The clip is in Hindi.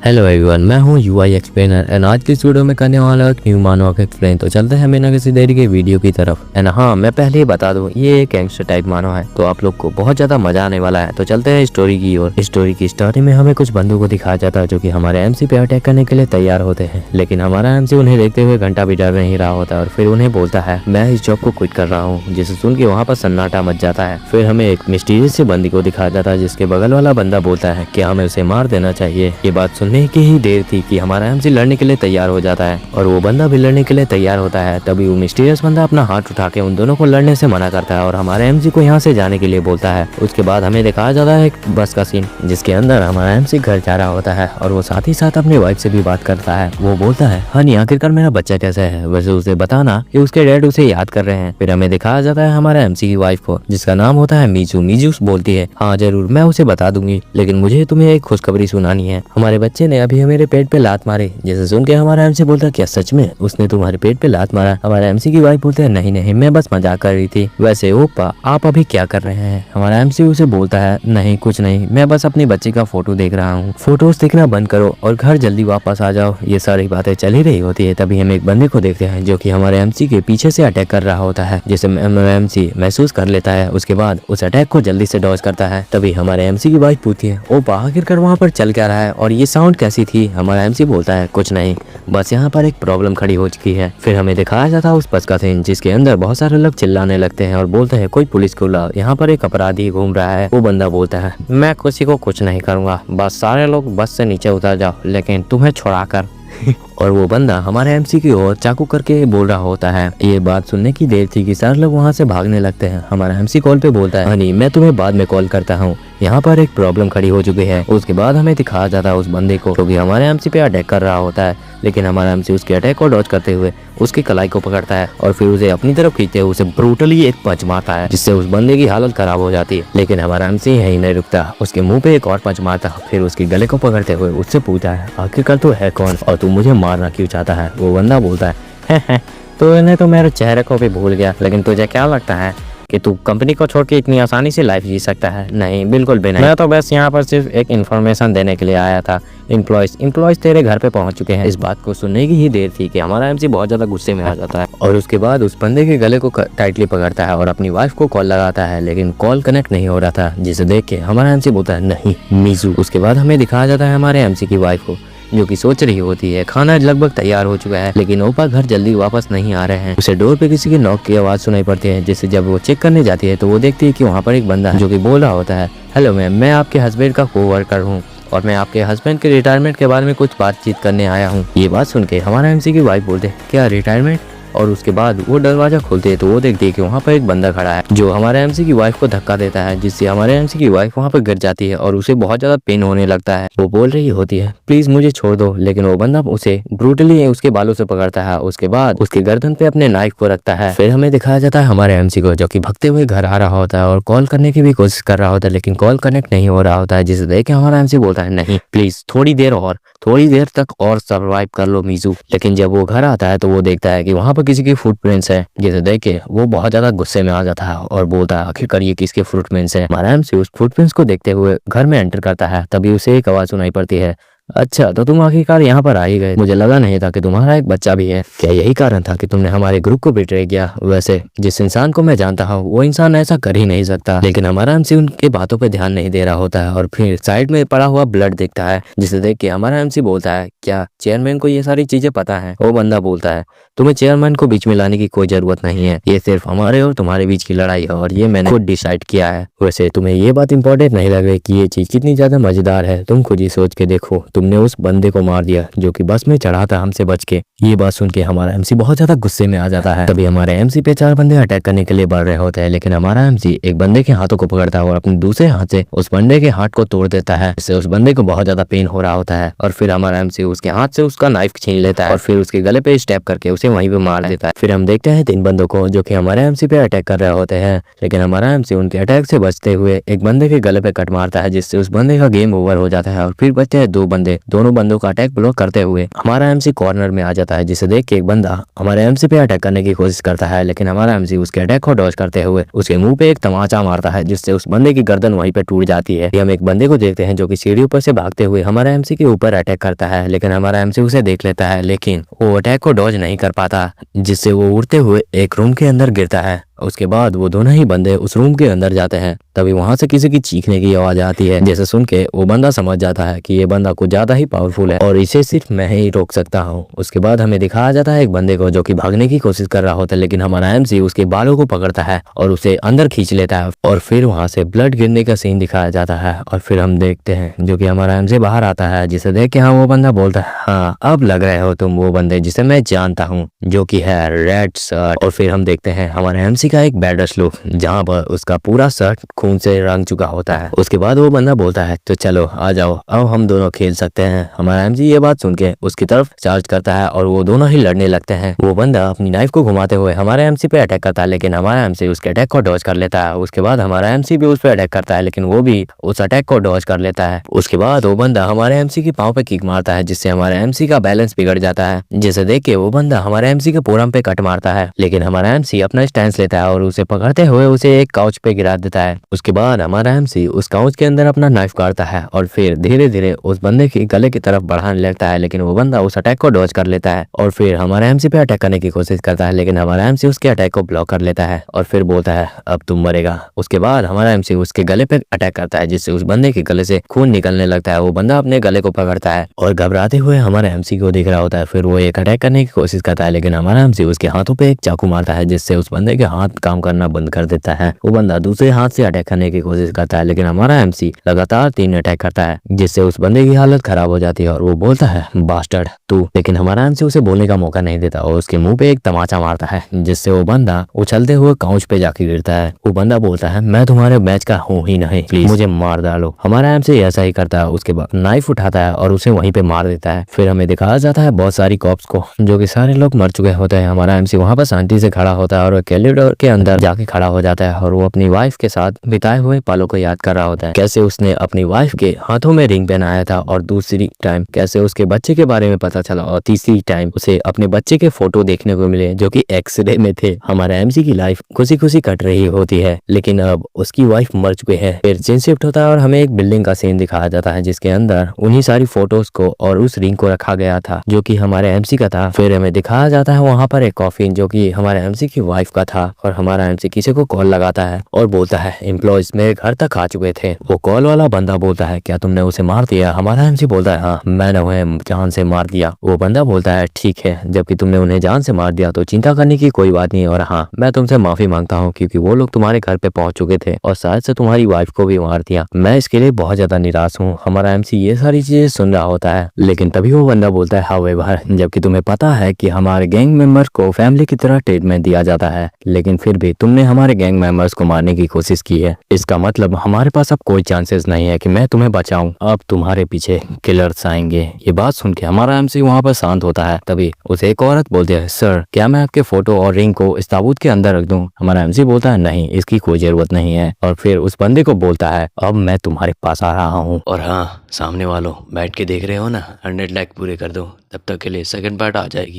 हेलो एवरीवन, मैं हूं यूआई एक्सप्लेनर एंड आज की इस वीडियो में करने वाला एक न्यू मानव एक्सप्लेन। तो चलते हैं बिना किसी देरी के वीडियो की तरफ। एंड हाँ, मैं पहले ही बता दूं, ये एक गैंगस्टर टाइप मानव है, तो आप लोग को बहुत ज्यादा मजा आने वाला है। तो चलते हैं स्टोरी की ओर। स्टोरी की स्टार्टिंग में हमें कुछ बंदूक को दिखाया जाता है जो कि हमारे एमसी पे अटैक करने के लिए तैयार होते हैं, लेकिन हमारा एमसी उन्हें देखते हुए घंटा भी डर नहीं रहा होता और फिर उन्हें बोलता है मैं इस जॉब को क्विट कर रहा हूँ, जिसे सुन के वहाँ पर सन्नाटा मच जाता है। फिर हमें एक मिस्टीरियस से बंदी को दिखाया जाता है जिसके बगल वाला बंदा बोलता है कि हमें उसे मार देना चाहिए। ये बात सुनने की ही देर थी कि हमारा एमसी लड़ने के लिए तैयार हो जाता है और वो बंदा भी लड़ने के लिए तैयार होता है। तभी वो मिस्टीरियस बंदा अपना हाथ उठा के उन दोनों को लड़ने से मना करता है और हमारे एमसी को यहाँ से जाने के लिए बोलता है। उसके बाद हमें दिखाया जाता है एक बस का सीन जिसके अंदर हमारा एमसी घर जा रहा होता है और वो साथ ही साथ अपनी वाइफ से भी बात करता है। वो बोलता है हनी, आखिरकार मेरा बच्चा कैसा है, वैसे उसे बताना कि उसके डैड उसे याद कर रहे हैं। फिर हमें दिखाया जाता है हमारा एमसी की वाइफ को जिसका नाम होता है मीजू। मीजू बोलती है हाँ जरूर, मैं उसे बता दूंगी, लेकिन मुझे तुम्हें एक खुशखबरी सुनानी है। हमारे बच्चे ने अभी मेरे पेट पे लात मारी। जैसे सुन के हमारा एमसी बोलता है क्या सच में उसने तुम्हारे पेट पे लात मारा? हमारा एमसी की वाइफ बोलते हैं नहीं नहीं, मैं बस मजाक कर रही थी। वैसे ओप्पा आप अभी क्या कर रहे हैं? हमारा एमसी उसे बोलता है नहीं कुछ नहीं, मैं बस अपनी बच्ची का फोटो देख रहा हूँ। फोटोज देखना बंद करो और घर जल्दी वापस आ जाओ। ये सारी बातें चल ही रही होती है। तभी हम एक बंदे को देखते हैं जो कि हमारे एमसी के पीछे से अटैक कर रहा होता है, जिसे हमारा एमसी महसूस कर लेता है। उसके बाद उस अटैक को जल्दी से डॉज करता है। तभी हमारे एमसी की वाइफ पूछती है ओप्पा आखिरकार वहाँ पर चल क्या रहा है और ये साउंड कैसी थी? हमारा एमसी बोलता है कुछ नहीं, बस यहाँ पर एक प्रॉब्लम खड़ी हो चुकी है। फिर हमें दिखाया जाता है उस बस का सीन जिसके अंदर बहुत सारे लोग चिल्लाने लगते हैं और बोलते हैं कोई पुलिस को लाओ, यहाँ पर एक अपराधी घूम रहा है। वो बंदा बोलता है मैं किसी को कुछ नहीं करूंगा, बस सारे लोग बस से नीचे उतर जाओ, लेकिन तुम्हें छोड़ा कर। और वो बंदा हमारे एमसी की ओर चाकू करके बोल रहा होता है। ये बात सुनने की देर थी कि सारे लोग वहाँ से भागने लगते हैं। हमारा एमसी कॉल पे बोलता है हनी, मैं तुम्हें बाद में कॉल करता हूँ, यहाँ पर एक प्रॉब्लम खड़ी हो चुकी है। उसके बाद हमें दिखाया जाता है उस बंदे को जो कि हमारे एमसी पे अटैक कर रहा होता है, लेकिन हमारा एमसी उसके अटैक को डॉज करते हुए उसकी कलाई को पकड़ता है और फिर उसे अपनी तरफ खींचते हुए उसे ब्रूटली एक पंच मारता है जिससे उस बंदे की हालत खराब हो जाती है। लेकिन हमारा एमसी यही नहीं रुकता, उसके मुंह पे एक और पंच मारता, फिर उसके गले को पकड़ते हुए उससे पूछता है आखिरकार तू है कौन और तू मुझे मारना क्यों चाहता है? वो बंदा बोलता है तो इन्हें तो मेरे चेहरे को भी भूल गया, लेकिन तुझे क्या लगता है कि तू कंपनी को छोड़ के इतनी आसानी से लाइफ जी सकता है? नहीं, बिल्कुल भी नहीं। मैं तो बस यहाँ पर सिर्फ एक इन्फॉर्मेशन देने के लिए आया था। इम्प्लॉयज तेरे घर पे पहुंच चुके हैं। इस बात को सुनने की ही देर थी कि हमारा एमसी बहुत ज्यादा गुस्से में आ जाता है और उसके बाद उस बंदे के गले को टाइटली पकड़ता है और अपनी वाइफ को कॉल लगाता है, लेकिन कॉल कनेक्ट नहीं हो रहा था, जिसे देख के हमारा एमसी बोलता है नहीं मीजू। उसके बाद हमें दिखाया जाता है हमारे एमसी की वाइफ को जो कि सोच रही होती है खाना लगभग तैयार हो चुका है, लेकिन ओपा घर जल्दी वापस नहीं आ रहे हैं। उसे डोर पे किसी के नॉक की आवाज सुनाई पड़ती है, जिससे जब वो चेक करने जाती है तो वो देखती है कि वहाँ पर एक बंदा है जो कि बोल रहा होता है हेलो मैम, मैं आपके हस्बैंड का कोवर्कर हूँ और मैं आपके हस्बैंड के रिटायरमेंट के बारे में कुछ बातचीत करने आया हूँ। ये बात सुन के हमारा एमसी की वाइफ बोलते क्या रिटायरमेंट? और उसके बाद वो दरवाजा खोलते हैं तो वो देखती है कि वहाँ पर एक बंदा खड़ा है जो हमारे एमसी की वाइफ को धक्का देता है, जिससे हमारे एमसी की वाइफ वहाँ पर गिर जाती है और उसे बहुत ज्यादा पेन होने लगता है। वो बोल रही होती है प्लीज मुझे छोड़ दो, लेकिन वो बंदा उसे ब्रूटली उसके बालों से पकड़ता है। उसके बाद उसके गर्दन पे अपने नाइफ को रखता है। फिर हमें दिखाया जाता है हमारे एमसी को जो कि भगते हुए घर आ रहा होता है और कॉल करने की भी कोशिश कर रहा होता है, लेकिन कॉल कनेक्ट नहीं हो रहा होता है, जिसे देख के हमारा एमसी बोलता है नहीं प्लीज थोड़ी देर तक और सर्वाइव कर लो मीजू। लेकिन जब वो घर आता है तो वो देखता है कि वहाँ पर किसी की फुटप्रिंट्स है, जिसे देख के वो बहुत ज्यादा गुस्से में आ जाता है और बोलता है आखिरकार ये किसके फुटप्रिंट्स है? हमारा एमसी उस फुटप्रिंट्स को देखते हुए घर में एंटर करता है। तभी उसे एक आवाज सुनाई पड़ती है अच्छा तो तुम आखिरकार यहाँ पर आ ही गए, मुझे लगा नहीं था कि तुम्हारा एक बच्चा भी है। क्या यही कारण था कि तुमने हमारे ग्रुप को बिट्रे किया? वैसे जिस इंसान को मैं जानता हूँ वो इंसान ऐसा कर ही नहीं सकता। लेकिन हमारा एमसी उनके बातों पे ध्यान नहीं दे रहा होता है और फिर साइड में पड़ा हुआ ब्लड देखता है, जिसे देख के हमारा एमसी बोलता है क्या चेयरमैन को ये सारी चीजें पता है? वो बंदा बोलता है तुम्हें चेयरमैन को बीच में लाने की कोई जरूरत नहीं है, ये सिर्फ हमारे और तुम्हारे बीच की लड़ाई है और ये मैंने खुद डिसाइड किया है। वैसे तुम्हें ये बात इंपॉर्टेंट नहीं लग रही कि ये चीज कितनी ज्यादा मजेदार है? तुम खुद ही सोच के देखो, तुमने उस बंदे को मार दिया जो कि बस में चढ़ा था हमसे बच के। ये बात सुन के हमारा एमसी बहुत ज्यादा गुस्से में आ जाता है। तभी हमारे एमसी पे 4 बंदे अटैक करने के लिए बढ़ रहे होते हैं, लेकिन हमारा एमसी एक बंदे के हाथों को पकड़ता है और अपने दूसरे हाथ से उस बंदे के हाथ को तोड़ देता है, जिससे उस बंदे को बहुत ज्यादा पेन हो रहा होता है। और फिर हमारा एमसी उसके हाथ से उसका नाइफ छीन लेता है और फिर उसके गले पे स्टैप करके उसे वहीं पे मार देता है। फिर हम देखते हैं 3 बंदों को जो कि हमारे एमसी पे अटैक कर रहे होते हैं, लेकिन हमारा एमसी उनके अटैक से बचते हुए एक बंदे के गले पे कट मारता है, जिससे उस बंदे का गेम ओवर हो जाता है और फिर बचते हैं 2 बंदे बंदे दोनों बंदों का अटैक ब्लॉक करते हुए हमारा एमसी कॉर्नर में आ जाता है, जिसे देख के एक बंदा हमारे एमसी पे अटैक करने की कोशिश करता है, लेकिन हमारा एमसी उसके अटैक को डॉज करते हुए उसके मुंह पे एक तमाचा मारता है, जिससे उस बंदे की गर्दन वहीं पे टूट जाती है। हम एक बंदे को देखते हैं जो कि सीढ़ी ऊपर से भागते हुए हमारा एमसी के ऊपर अटैक करता है, लेकिन हमारा एमसी उसे देख लेता है, लेकिन वो अटैक को डॉज नहीं कर पाता, जिससे वो उड़ते हुए एक रूम के अंदर गिरता है। उसके बाद वो दोनों ही बंदे उस रूम के अंदर जाते हैं। तभी वहां से किसी की चीखने की आवाज आती है, जैसे सुन के वो बंदा समझ जाता है कि ये बंदा कुछ ज्यादा ही पावरफुल है और इसे सिर्फ मैं ही रोक सकता हूँ। उसके बाद हमें दिखाया जाता है एक बंदे को जो कि भागने की कोशिश कर रहा होता है, लेकिन हमारा एमसी उसके बालों को पकड़ता है और उसे अंदर खींच लेता है और फिर वहां से ब्लड गिरने का सीन दिखाया जाता है। और फिर हम देखते हैं जो कि हमारा एमसी बाहर आता है, जिसे देख के हाँ वो बंदा बोलता है, हाँ अब लग रहे हो तुम वो बंदे जिसे मैं जानता हूँ, जो कि है रेड शर्ट। और फिर हम देखते हैं हमारे एमसी का एक बैडर लुक, जहाँ पर उसका पूरा शर्ट खून से रंग चुका होता है। उसके बाद वो बंदा बोलता है, तो चलो आ जाओ, अब हम दोनों खेल सकते हैं। हमारा एमसी ये बात सुन के उसकी तरफ चार्ज करता है और वो दोनों ही लड़ने लगते हैं। वो बंदा अपनी नाइफ को घुमाते हुए हमारे एमसी पे अटैक करता है, लेकिन हमारा एमसी उसके अटैक को डॉज कर लेता है। उसके बाद हमारा एमसी भी उस पर अटैक करता है, लेकिन वो भी उस अटैक को डॉज कर लेता है। उसके बाद वो बंदा हमारे एमसी की पाँव पे किक मारता है, जिससे हमारे एमसी का बैलेंस बिगड़ जाता है। जिसे देख के वो बंदा हमारे एमसी के फोरम पे कट मारता है, लेकिन हमारा एमसी अपना स्टैंस लेता है और उसे पकड़ते हुए उसे एक काउच पे गिरा देता है। उसके बाद हमारा एमसी उस काउच के अंदर अपना नाइफ काटता है और फिर धीरे धीरे उस बंदे के गले की तरफ बढ़ाने लगता है, लेकिन वो बंदा उस अटैक को डॉज कर लेता है और फिर हमारा एमसी पे अटैक करने की कोशिश करता है, लेकिन हमारा एमसी उसके अटैक को ब्लॉक कर लेता है और फिर बोलता है अब तुम मरेगा। उसके बाद हमारा एमसी उसके गले पे अटैक करता है, जिससे उस बंदे के गले से खून निकलने लगता है। वो बंदा अपने गले को पकड़ता है और घबराते हुए हमारे एमसी को देख रहा होता है। फिर वो एक अटैक करने की कोशिश करता है, लेकिन हमारा एमसी उसके हाथों पे एक चाकू मारता है, जिससे उस बंदे के हाथ काम करना बंद कर देता है। वो बंदा दूसरे हाथ से अटैक करने की कोशिश करता है, लेकिन हमारा एमसी लगातार 3 अटैक करता है, जिससे उस बंदे की हालत खराब हो जाती है और वो बोलता है बास्टर्ड तू। लेकिन हमारा एमसी उसे बोलने का मौका नहीं देता और उसके मुंह पे एक तमाचा मारता है, जिससे वो बंदा उछलते हुए काउच पे जाके गिरता है। वो बंदा बोलता है मैं तुम्हारे मैच का हूँ ही नहीं, प्लीज मुझे मार डालो। हमारा एमसी ऐसा ही करता है। उसके बाद नाइफ उठाता है और उसे वहीं पे मार देता है। फिर हमें दिखाया जाता है बहुत सारी कॉप्स को, जो कि सारे लोग मर चुके होते हैं। हमारा एमसी वहां पर शांति से खड़ा होता है और कैलिडोर के अंदर जाके खड़ा हो जाता है और वो अपनी वाइफ के साथ बिताए हुए पलों को याद कर रहा होता है, कैसे उसने अपनी वाइफ के हाथों में रिंग पहनाया था, और दूसरी टाइम कैसे उसके बच्चे के बारे में पता चला, और तीसरी टाइम उसे अपने बच्चे के फोटो देखने को मिले जो कि एक्सरे में थे। हमारा एमसी की लाइफ खुशी खुशी कट रही होती है, लेकिन अब उसकी वाइफ मर चुके हैं। फिर सीन शिफ्ट होता है और हमें एक बिल्डिंग का सीन दिखाया जाता है, जिसके अंदर उन्हीं सारी फोटोज को और उस रिंग को रखा गया था जो कि हमारे एमसी का था। फिर हमें दिखाया जाता है वहां पर एक कॉफिन जो कि हमारे एमसी की वाइफ का था, और हमारा एमसी किसी को कॉल लगाता है और बोलता है एम्प्लॉयज मेरे घर तक आ चुके थे। वो कॉल वाला बंदा बोलता है क्या तुमने उसे मार दिया? हमारा एमसी बोलता है हाँ मैंने उन्हें जान से मार दिया। वो बंदा बोलता है ठीक है, जबकि तुमने उन्हें जान से मार दिया तो चिंता करने की कोई बात नहीं, और हाँ मैं तुमसे माफी मांगता हूँ क्योंकि वो लोग तुम्हारे घर पे पहुंच चुके थे और शायद से तुम्हारी वाइफ को भी मार दिया। मैं इसके लिए बहुत ज्यादा निराश हूँ। हमारा एमसी ये सारी चीजें सुन रहा होता है, लेकिन तभी वो बंदा बोलता है हाउएवर, जबकि तुम्हें पता है कि हमारे गैंग मेंबर्स को फैमिली की तरह ट्रीटमेंट दिया जाता है, लेकिन फिर भी तुमने हमारे गैंग मेंबर्स को मारने की कोशिश की है। इसका मतलब हमारे पास अब कोई चांसेस नहीं है कि मैं तुम्हें बचाऊं। अब तुम्हारे पीछे किलर्स आएंगे। ये बात सुन के हमारा एमसी वहां पर शांत होता है। तभी उसे एक औरत बोलती है सर क्या मैं आपके फोटो और रिंग को इस ताबूत के अंदर रख दूं? हमारा एमसी बोलता है नहीं, इसकी कोई जरूरत नहीं है, और फिर उस बंदे को बोलता है अब मैं तुम्हारे पास आ रहा हूँ। और हाँ सामने वालों बैठ के देख रहे हो ना, 100 लाइक पूरे कर दो, तब तक के लिए सेकंड पार्ट आ जाएगी।